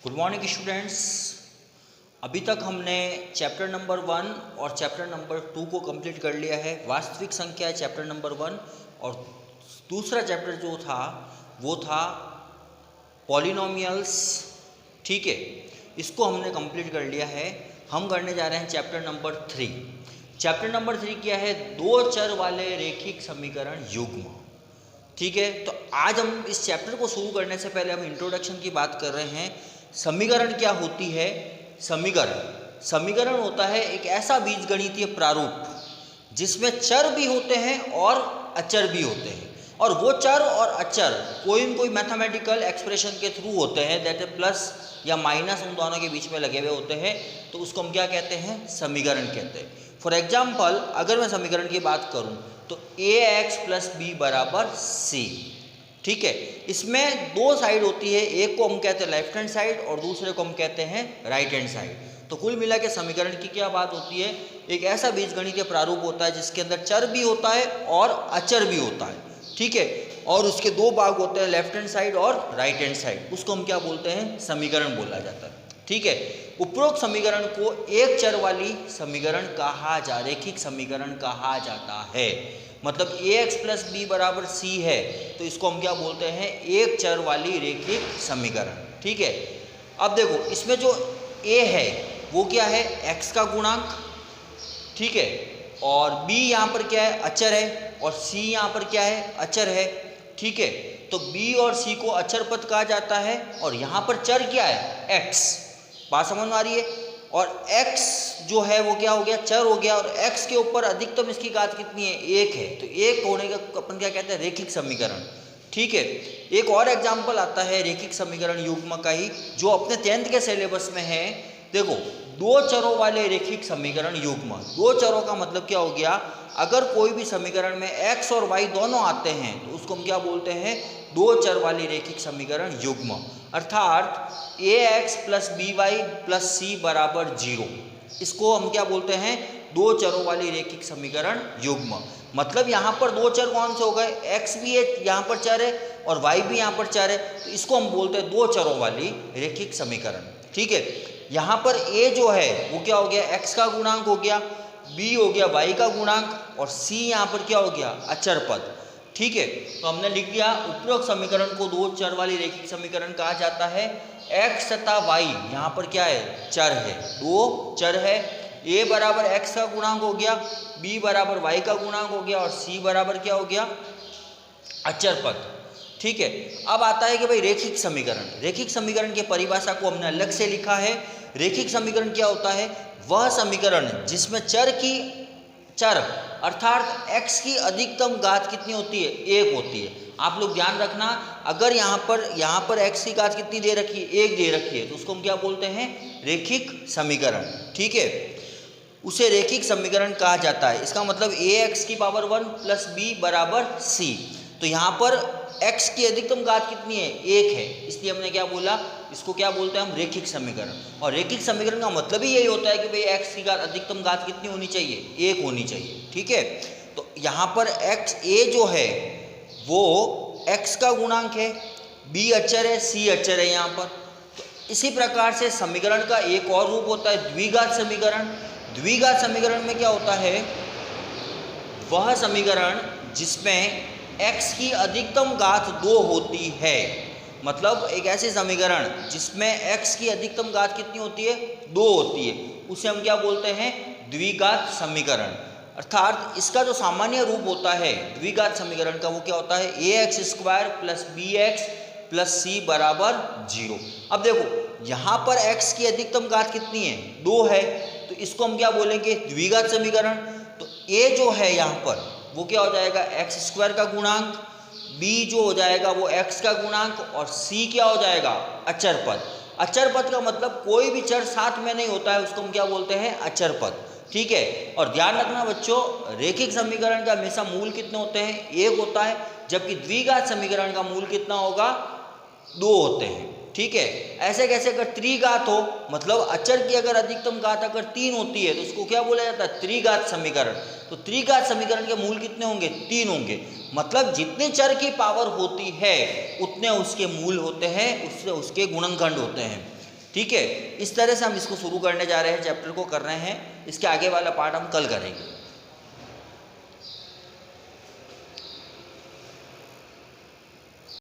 Good morning students. अभी तक हमने चैप्टर नंबर 1 और चैप्टर नंबर 2 को कंप्लीट कर लिया है। वास्तविक संख्या है चैप्टर नंबर 1 और दूसरा चैप्टर जो था वो था पॉलिनोमियल्स। ठीक है, इसको हमने कंप्लीट कर लिया है। हम करने जा रहे हैं चैप्टर नंबर 3। चैप्टर नंबर 3 क्या है? दो चर वाले रेखिक समीकरण युग्म। ठीक है, तो आज हम इस चैप्टर को शुरू करने से पहले हम इंट्रोडक्शन की बात कर रहे हैं। समीकरण क्या होती है? समीकरण होता है एक ऐसा बीजगणितीय प्रारूप जिसमें चर भी होते हैं और अचर भी होते हैं, और वो चर और अचर कोई न कोई मैथमेटिकल एक्सप्रेशन के थ्रू होते हैं, दैट इज प्लस या माइनस उन दोनों के बीच में लगे हुए होते हैं। तो उसको हम क्या कहते हैं? समीकरण कहते हैं। फॉर एग्जाम्पल, अगर मैं समीकरण की बात करूं तो ax + b = c। ठीक है, इसमें दो साइड होती है, एक को हम कहते हैं लेफ्ट हैंड साइड और दूसरे को हम कहते हैं राइट हैंड साइड। तो कुल मिला के समीकरण की क्या बात होती है? एक ऐसा बीजगणितीय प्रारूप होता है जिसके अंदर चर भी होता है और अचर भी होता है। ठीक है, और उसके दो भाग होते हैं, लेफ्ट हैंड साइड और राइट हैंड साइड। उसको हम क्या बोलते हैं? समीकरण बोला जाता है। ठीक है, उपरोक्त समीकरण को एक चर वाली समीकरण रेखिक समीकरण कहा जाता है। मतलब ax + b = c है, तो इसको हम क्या बोलते हैं? एक चर वाली रेखिक समीकरण। ठीक है, अब देखो इसमें जो a है वो क्या है? x का गुणांक। ठीक है, और b यहाँ पर क्या है? अचर है, और c यहाँ पर क्या है? अचर है। ठीक है, तो b और c को अचर पद कहा जाता है, और यहाँ पर चर क्या है? x। बात समझ में आ रही है? और x जो है वो क्या हो गया? चर हो गया, और x के ऊपर अधिकतम इसकी घात कितनी है? 1 है। तो 1 होने का अपन क्या कहते हैं? रेखिक समीकरण। ठीक है, एक और एग्जाम्पल आता है रेखिक समीकरण युग्म का ही, जो अपने 10th के सिलेबस में है। देखो, दो चरों वाले रेखिक समीकरण युग्म। दो चरों का मतलब क्या हो गया? अगर कोई भी समीकरण में x और y दोनों आते हैं तो उसको हम क्या बोलते हैं? दो चर वाली रेखिक समीकरण युग्म। अर्थात ax + by + c = 0। इसको हम क्या बोलते हैं? दो चरों वाली रेखिक समीकरण युग्म। मतलब यहाँ पर दो चर कौन से हो गए? x भी यहाँ पर चर है और y भी यहाँ पर चर है, तो इसको हम बोलते हैं दो चरों वाली रेखिक समीकरण। ठीक है, यहाँ पर a जो है वो क्या हो गया? x का गुणांक हो गया, b हो गया y का गुणांक, और c यहाँ पर क्या हो गया? अचर पद। ठीक है, तो हमने लिख दिया उपरोक्त समीकरण को दो चर वाली रेखिक समीकरण कहा जाता है। x तथा y यहाँ पर क्या है? चर है, दो चर है। a बराबर x का गुणांक हो गया, b बराबर y का गुणांक हो गया, और c बराबर क्या हो गया? अचर पद। ठीक है, अब आता है कि भाई रेखिक समीकरण। रेखिक समीकरण की परिभाषा को हमने अलग से लिखा है। रेखिक समीकरण क्या होता है? वह समीकरण जिसमें चर अर्थात x की अधिकतम घात कितनी होती है? 1 होती है। आप लोग ध्यान रखना, अगर यहाँ पर x की घात कितनी दे रखी है? 1 दे रखी है, तो उसको हम क्या बोलते हैं? रेखिक समीकरण। ठीक है, उसे रेखिक समीकरण कहा जाता है। इसका मतलब ax⁴ + b = c। तो यहाँ पर x की अधिकतम घात कितनी है? 1 है, इसलिए हमने क्या बोला? इसको क्या बोलते हैं हम? रेखिक समीकरण। और रेखिक समीकरण का मतलब ही यही होता है कि भाई x की अधिकतम घात कितनी होनी चाहिए? 1 होनी चाहिए। ठीक है, तो यहाँ पर a जो है वो x का गुणांक है, b अचर है, c अचर है यहाँ पर। तो इसी प्रकार से समीकरण का एक और रूप होता है द्विघात समीकरण। द्विघात समीकरण में क्या होता है? वह समीकरण जिसमें x की अधिकतम घात 2 होती है। मतलब एक ऐसे समीकरण जिसमें x की अधिकतम घात कितनी होती है? 2 होती है, उसे हम क्या बोलते हैं? द्विघात समीकरण। अर्थात इसका जो सामान्य रूप होता है द्विघात समीकरण का, वो क्या होता है? ax² + bx + c = 0। अब देखो यहाँ पर x की अधिकतम घात कितनी है? 2 है, तो इसको हम क्या बोलेंगे? द्विघात समीकरण। तो a जो है यहाँ पर वो क्या हो जाएगा? x² का गुणांक, b जो हो जाएगा वो x का गुणांक, और c क्या हो जाएगा? अचर पद। अचर पद का मतलब कोई भी चर साथ में नहीं होता है, उसको हम क्या बोलते हैं? अचर पद। ठीक है, और ध्यान रखना बच्चों, रेखिक समीकरण का हमेशा मूल कितने होते हैं? 1 होता है, जबकि द्विघात समीकरण का मूल कितना होगा? 2 होते हैं। ठीक है, ऐसे कैसे? अगर त्रिघात हो, मतलब अचर की अगर अधिकतम घात अगर 3 होती है तो उसको क्या बोला जाता है? त्रिघात समीकरण। तो त्रिघात समीकरण के मूल कितने होंगे? 3 होंगे। मतलब जितने चर की पावर होती है उतने उसके मूल होते हैं, उससे उसके गुणनखंड होते हैं। ठीक है, इस तरह से हम इसको शुरू करने जा रहे हैं, चैप्टर को कर रहे हैं। इसके आगे वाला पार्ट हम कल करेंगे।